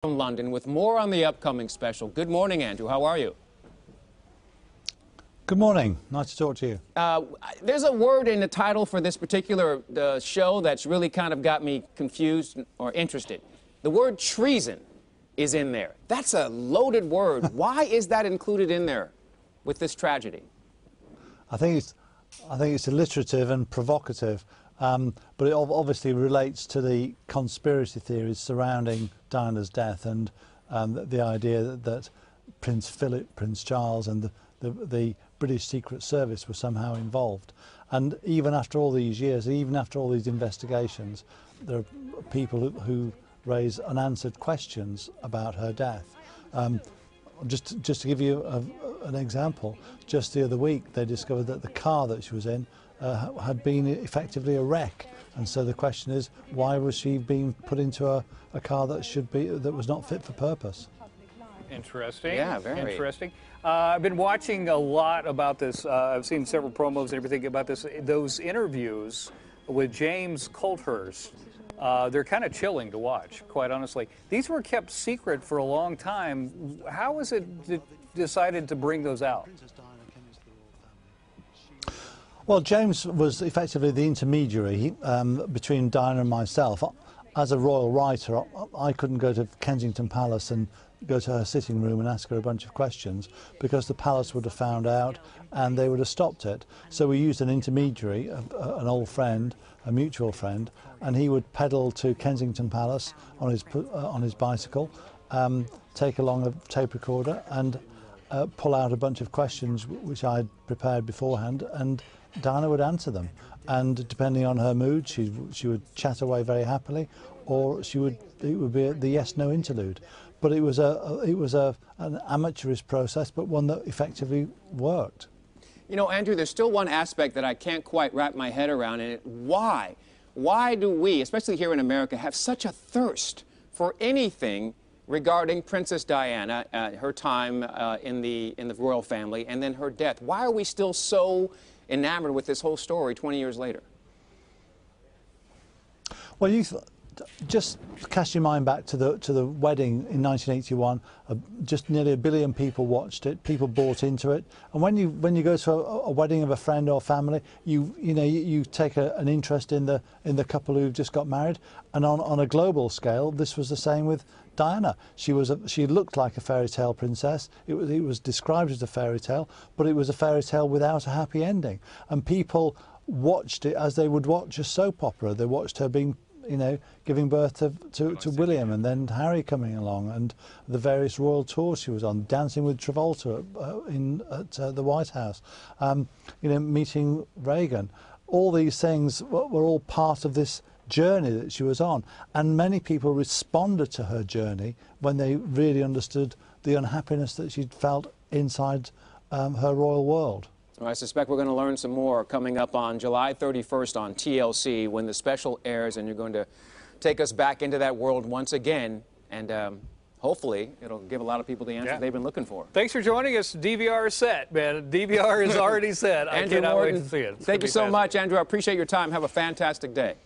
From London with more on the upcoming special. Good morning, Andrew. How are you? Good morning. Nice to talk to you. There's a word in the title for this particular show that's really kind of got me confused or interested. The word treason is in there. That's a loaded word. Why is that included in there with this tragedy? I think it's alliterative and provocative, but it obviously relates to the conspiracy theories surrounding Diana's death and the idea that Prince Philip, Prince Charles and the British Secret Service were somehow involved. And even after all these years, even after all these investigations, there are people who raise unanswered questions about her death. Just to give you an example, just the other week they discovered that the car that she was in had been effectively a wreck, and so the question is, why was she being put into a car that was not fit for purpose? Interesting. Yeah, very interesting. I've been watching a lot about this. I've seen several promos and everything about this. Those interviews with James Coulthurst, they're kind of chilling to watch, quite honestly. These were kept secret for a long time. How was it decided to bring those out? Well, James was effectively the intermediary between Diana and myself. As a royal writer, I couldn't go to Kensington Palace and go to her sitting room and ask her a bunch of questions, because the palace would have found out and they would have stopped it. So we used an intermediary, an old friend, a mutual friend, and he would pedal to Kensington Palace on his bicycle, take along a tape recorder and pull out a bunch of questions which I'd prepared beforehand, and Diana would answer them. And depending on her mood, she would chat away very happily, or it would be the yes/no interlude. But it was an amateurish process, but one that effectively worked. You know, Andrew, there's still one aspect that I can't quite wrap my head around, and why? Why do we, especially here in America, have such a thirst for anything regarding Princess Diana, her time in the royal family, and then her death? Why are we still so enamored with this whole story 20 years later? Well, just cast your mind back to the wedding in 1981. Just nearly 1 billion people watched it. People bought into it. And when you go to a wedding of a friend or family, you take an interest in the couple who've just got married. And on a global scale, this was the same with Diana. She looked like a fairy tale princess. It was described as a fairy tale, but it was a fairy tale without a happy ending. And people watched it as they would watch a soap opera. They watched her being, giving birth to William, and then Harry coming along, and the various royal tours she was on, dancing with Travolta at the White House, meeting Reagan. All these things were all part of this journey that she was on, and many people responded to her journey when they really understood the unhappiness that she'd felt inside her royal world. Well, I suspect we're going to learn some more coming up on July 31st on TLC when the special airs, and you're going to take us back into that world once again, and hopefully it'll give a lot of people the answers they've been looking for. Thanks for joining us. DVR is set, man. DVR is already set. I cannot wait to see it. Thank you so much, Andrew. I appreciate your time. Have a fantastic day.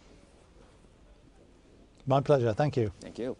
My pleasure. Thank you. Thank you.